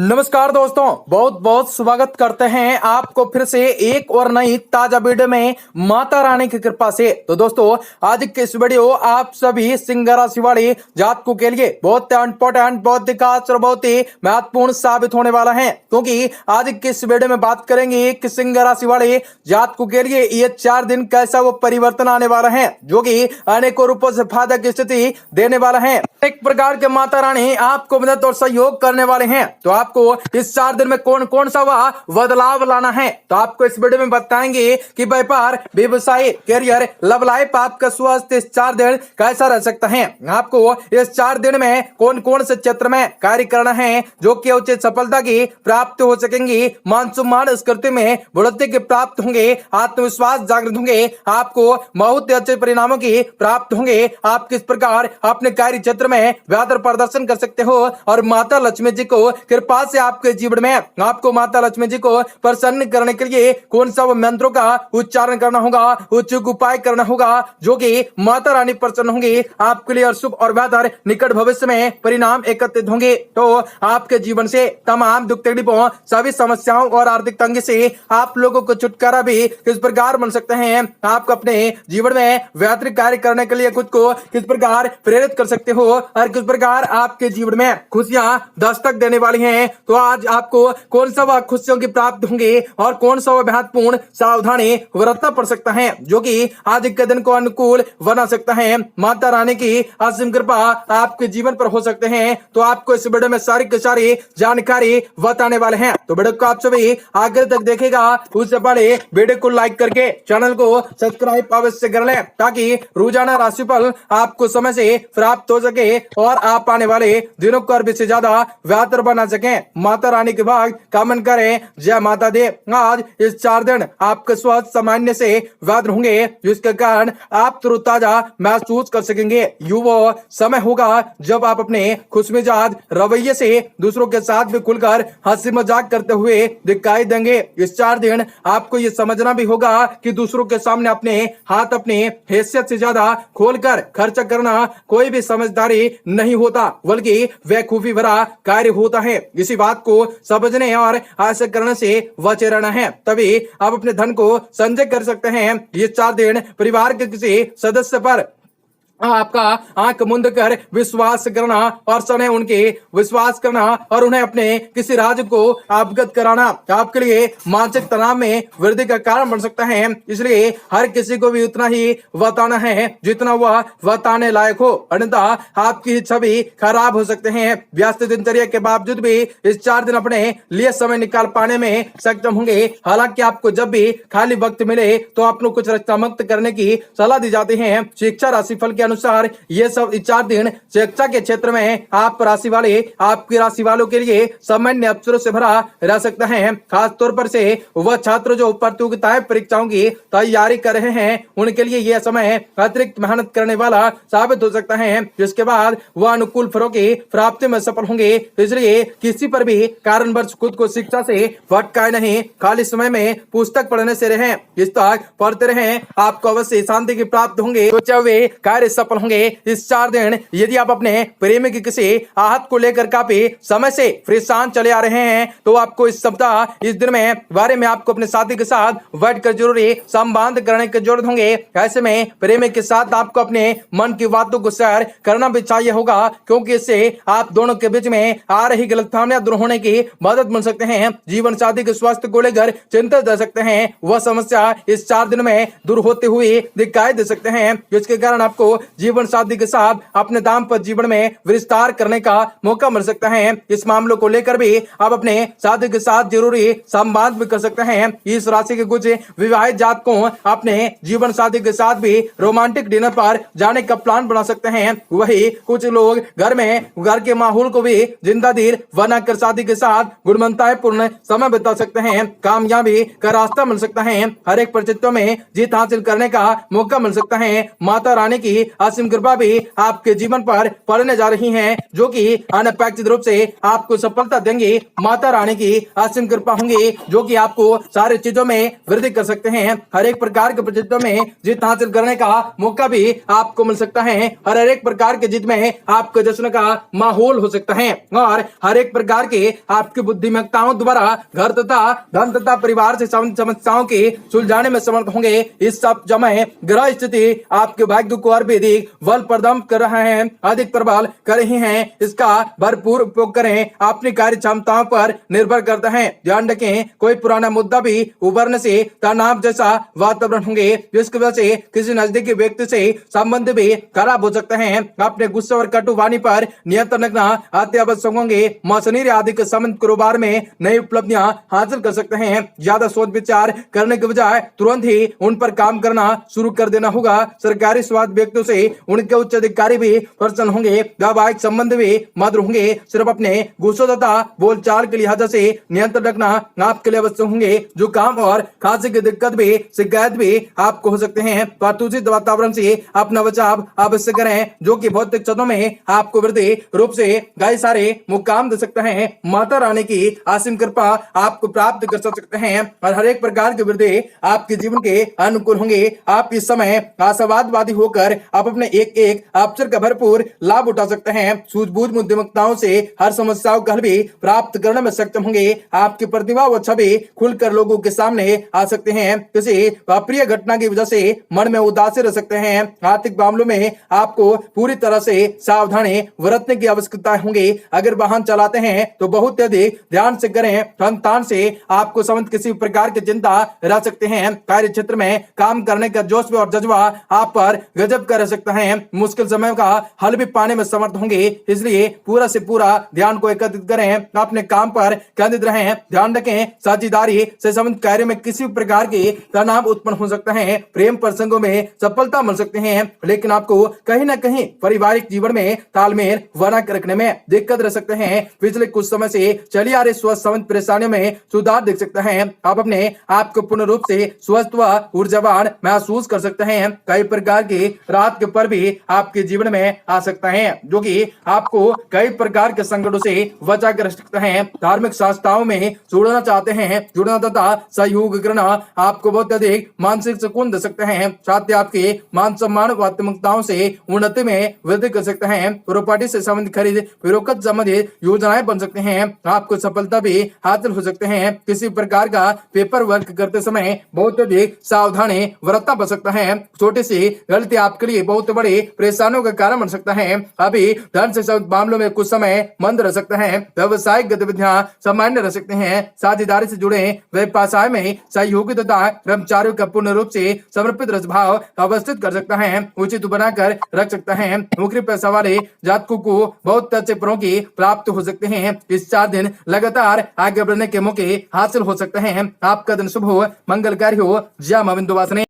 नमस्कार दोस्तों, बहुत बहुत स्वागत करते हैं आपको फिर से एक और नई ताजा वीडियो में माता रानी की कृपा से। तो दोस्तों, आज की इस वीडियो आप सभी सिंह राशि वाले जातकों के लिए बहुत इंपॉर्टेंट, बहुत ही खास और बहुत ही महत्वपूर्ण साबित होने वाला है, क्योंकि आज की इस वीडियो में बात करेंगे कि सिंह राशि वाले जातकों के लिए ये 4 दिन कैसा वो परिवर्तन आने वाला है, जो कि अनेकों रूपों से फायदा की स्थिति देने वाला है। एक प्रकार के माता रानी आपको मदद और सहयोग करने वाले हैं। तो आपको इस 4 दिन में कौन कौन सा वह बदलाव लाना है, तो आपको इस वीडियो में बताएंगे कि व्यापार, व्यवसाय, करियर, लव लाइफ, आपका स्वास्थ्य इस 4 दिन कैसा रह सकता है। आपको इस 4 दिन में कौन कौन से क्षेत्र में कार्य करना है जो कि उचित सफलता की प्राप्ति हो सकेंगी, मान सम्मान स्कृति में बढ़ोतरी की प्राप्त होंगे, आत्मविश्वास जागृत होंगे, आपको बहुत अच्छे परिणामों की प्राप्त होंगे। आप किस प्रकार अपने कार्य क्षेत्र में बेहतर प्रदर्शन कर सकते हो और माता लक्ष्मी जी को कृपा से आपके जीवन में आपको माता लक्ष्मी जी को प्रसन्न करने के लिए कौन सा मंत्रों का उच्चारण करना होगा, उचित उपाय करना होगा जो कि माता रानी प्रसन्न होंगी आपके लिए और शुभ और बेहतर निकट भविष्य में परिणाम एकत्रित होंगे। तो आपके जीवन से तमाम दुख तकलीफों, सभी समस्याओं और आर्थिक तंगी से आप लोगों को छुटकारा भी किस प्रकार मिल सकते हैं, आप अपने जीवन में बेहतर कार्य करने के लिए खुद को किस प्रकार प्रेरित कर सकते हो और किस प्रकार आपके जीवन में खुशियां दस्तक देने वाली हैं। तो आज आपको कौन सा वह खुशियों की प्राप्त होंगे और कौन सा वह महत्वपूर्ण सावधानी बरतना पड़ सकता है जो कि आज के दिन को अनुकूल बना सकता है। माता रानी की असीम कृपा आपके जीवन पर हो सकते हैं। तो आपको इस वीडियो में सारी की सारी जानकारी बताने वाले हैं। तो वीडियो को आप सभी आगे तक देखेगा, उससे पहले वीडियो को लाइक करके चैनल को सब्सक्राइब अवश्य कर लें ताकि रोजाना राशिफल आपको समय से प्राप्त हो सके और आप आने वाले दिनों को और भी ज्यादा बेहतर बना सकें। माता रानी के बाद कमेंट करें जय माता दे। आज इस 4 दिन आपके स्वास्थ्य सामान्य से बेहतर होंगे, जिसके कारण आप तरोताजा महसूस कर सकेंगे। युवा समय होगा जब आप अपने खुशमिजाज रवैये से दूसरों के साथ भी खुलकर हंसी मजाक करते हुए दिखाई देंगे। इस 4 दिन आपको ये समझना भी होगा कि दूसरों के सामने अपने हाथ अपने हैसियत से ज्यादा खोलकर खर्च करना कोई भी समझदारी नहीं होता, बल्कि बेवकूफी भरा कार्य होता है। इसी बात को समझने और आशा करने से बचे रहना है, तभी आप अपने धन को संचय कर सकते हैं। ये 4 दिन परिवार के किसी सदस्य पर आपका आंख मूंद कर विश्वास करना और सने उनके विश्वास करना और उन्हें अपने किसी राज को अवगत कराना आपके लिए मानसिक तनाव में वृद्धि का कारण बन सकता है। इसलिए हर किसी को भी उतना ही बताना है जितना वह बताने लायक हो, अन्यथा आपकी छवि खराब हो सकते हैं। व्यस्त दिनचर्या के बावजूद भी इस 4 दिन अपने लिए समय निकाल पाने में सक्षम होंगे। हालांकि आपको जब भी खाली वक्त मिले तो आपको कुछ रचनात्मक करने की सलाह दी जाती है। शिक्षा राशिफल के अनुसार ये सब 4 दिन शिक्षा के क्षेत्र में आप राशि वाले आपकी राशि वालों के लिए सामान्य अवसरों से भरा रह सकता है। खास तौर पर से वह छात्र जो प्रतियोगिताएं परीक्षाओं की तैयारी कर रहे हैं उनके लिए यह समय अतिरिक्त मेहनत करने वाला साबित हो सकता है, जिसके बाद वह अनुकूल फलों की प्राप्ति में सफल होंगे। इसलिए किसी पर भी कारणवश खुद को शिक्षा से भटकाए नहीं, खाली समय में पुस्तक पढ़ने से रहें, पुस्तक पढ़ते रहें, आपको अवश्य शांति की प्राप्त होंगे, तो वे कार्य सफल होंगे। इस 4 दिन यदि आप अपने प्रेमी की किसी आहत को लेकर काफी समय से परेशान चले आ रहे हैं तो आपको इस सप्ताह इस दिन में बारे में आपको अपने साथी के साथ बैठकर जरूरी संवाद करने की जरूरत होंगे। ऐसे में प्रेमी के साथ आपको अपने मन की बातों को शेयर करना भी चाहिए होगा, क्योंकि इससे आप दोनों के बीच में आ रही गलतफहमियां दूर होने की मदद मिल सकते हैं। जीवन साथी के स्वास्थ्य को लेकर चिंतित रह सकते हैं, वह समस्या इस 4 दिन में दूर होते हुए दिखाई दे सकते हैं, जिसके कारण आपको जीवन साथी के साथ अपने दाम्पत्य जीवन में विस्तार करने का मौका मिल सकता है। इस मामलों को लेकर भी आप अपने साथी के साथ जरूरी संवाद भी कर सकते हैं। इस राशि के कुछ विवाहित जातकों अपने जीवन साथी के साथ भी रोमांटिक डिनर पर जाने का प्लान बना सकते हैं। वही कुछ लोग घर के माहौल को भी जिंदादिल बनाकर साथी के साथ गुणवत्तापूर्ण समय बिता सकते हैं। कामयाबी का रास्ता मिल सकता है, हर एक परिस्थितियों में जीत हासिल करने का मौका मिल सकता है। माता रानी की असीम कृपा भी आपके जीवन पर पड़ने जा रही है, जो कि अनपेक्षित रूप से आपको सफलता देंगी। माता रानी की असीम कृपा होंगी, जो कि आपको सारी चीजों में वृद्धि कर सकते हैं। हर एक प्रकार के परिस्थितियों में जीत हासिल करने का मौका भी आपको मिल सकता है। हर एक प्रकार के जीत में आपके जश्न का माहौल हो सकता है और हर एक प्रकार के आपकी बुद्धिमत्ताओं द्वारा घर तथा धन तथा परिवार से समस्याओं की सुलझाने में समर्थ होंगे। इस सब समय ग्रह स्थिति आपके भाग्य को और भी अधिक बल प्रदान कर रहे हैं, अधिक प्रबल कर रही हैं। इसका भरपूर उपयोग करें। अपनी कार्य क्षमताओं पर निर्भर करता है। ध्यान रखें, कोई पुराना मुद्दा भी उभरने से तनाव जैसा वातावरण होंगे, जिसकी वजह से किसी नजदीकी व्यक्ति से संबंध भी खराब हो सकते हैं। अपने गुस्से और कटु वाणी पर नियंत्रण रखना अति आवश्यक होंगे। मशीनरी आदि के संबंध कारोबार में नई उपलब्धियां हासिल कर सकते हैं। ज्यादा सोच विचार करने के बजाय तुरंत ही उन पर काम करना शुरू कर देना होगा। सरकारी स्वास्थ्य व्यक्तियों से उनके उच्च अधिकारी भी प्रसन्न होंगे। वैवाहिक संबंध भी मधुर होंगे। सिर्फ अपने गुस्से तथा बोलचाल के लिहाज से नियंत्रण रखना आपके लिए आवश्यक होंगे। जुकाम और खांसी की दिक्कत भी शिकायत भी आपको हो सकते हैं। प्रदूषित वातावरण से अपना बचाव अवश्य करें, जो कि भौतिक क्षतों में आपको वृद्धि रूप से कई सारे मुकाम दे सकते हैं। माता रानी की असीम कृपा आपको प्राप्त कर सकते हैं और हर एक प्रकार की वृद्धि आपके जीवन के अनुकूल होंगे। आप इस समय आशावादवादी होकर आप अपने एक एक अवसर का भरपूर लाभ उठा सकते हैं। सूझबूझ बुद्धिमत्ताओं से हर समस्याओं का हल भी प्राप्त करने में सक्षम होंगे। आपकी प्रतिभा व छवि खुलकर लोगों के सामने आ सकते हैं। किसी अप्रिय घटना की वजह से मन में उदासी रह सकते हैं। आर्थिक मामलों में आपको पूरी तरह से सावधानी बरतने की आवश्यकता होगी। अगर वाहन चलाते हैं तो बहुत अधिक ध्यान से करें। संतान से आपको संबंध किसी प्रकार की चिंता रह सकते हैं। कार्य क्षेत्र में काम करने का जोश और जज्बा आप पर गजब कर सकता है। मुश्किल समय का हल भी पाने में समर्थ होंगे, इसलिए पूरा से पूरा ध्यान को एकत्रित करें। अपने काम पर केंद्रित रहें। ध्यान रखें, साझेदारी से संबंधित कार्य में किसी प्रकार के तनाव उत्पन्न हो सकता है। प्रेम प्रसंगों में सफलता मिल सकते हैं, लेकिन आपको कहीं न कहीं पारिवारिक जीवन में तालमेल बना कर रखने में दिक्कत रह सकते हैं। पिछले कुछ समय से चली आ रही स्वास्थ्य संबंधी परेशानियों में सुधार दिख सकता है। आप अपने आप को पूर्ण रूप से स्वस्थ व ऊर्जावान महसूस कर सकते हैं। कई प्रकार की राहत के पर भी आपके जीवन में आ सकता है, जो कि आपको कई प्रकार के संकटों से बचा कर रख सकता है। धार्मिक संस्थाओं में जुड़ना चाहते हैं, जुड़ना तथा सहयोग करना आपको बहुत अधिक मानसिक सुकून दे सकते हैं। साथ ही आपके मान सम्मान व आत्मकताओं से उन्नति में वृद्धि कर सकते हैं। प्रॉपर्टी से संबंधित खरीद फरोख्त संबंधित योजनाएं बन सकते हैं। आपको सफलता भी हासिल हो सकते हैं। किसी प्रकार का पेपर वर्क करते समय बहुत अधिक सावधानी बरतना पड़ सकता है। छोटी सी गलती आपके लिए बहुत बड़ी परेशानियों का कारण बन सकता है। अभी धन से संबंधित मामलों में कुछ समय मंद रह सकता है। व्यवसायिक गतिविधियां सामान्य रह सकते हैं। साझेदारी से जुड़े व्यवसाय में सहयोगी तथा कर्मचारियों का पूर्ण रूप से समर्पित रसभाव अवस्थित कर सकता है, उचित बनाकर रख सकता है। नौकरी पेशा वाले जातकों को बहुत अच्छे फलों की प्राप्त हो सकते हैं। इस 4 दिन लगातार आगे बढ़ने के मौके हासिल हो सकते हैं। आपका दिन शुभ हो, मंगलकारी हो। जय मां विंध्यवासिनी।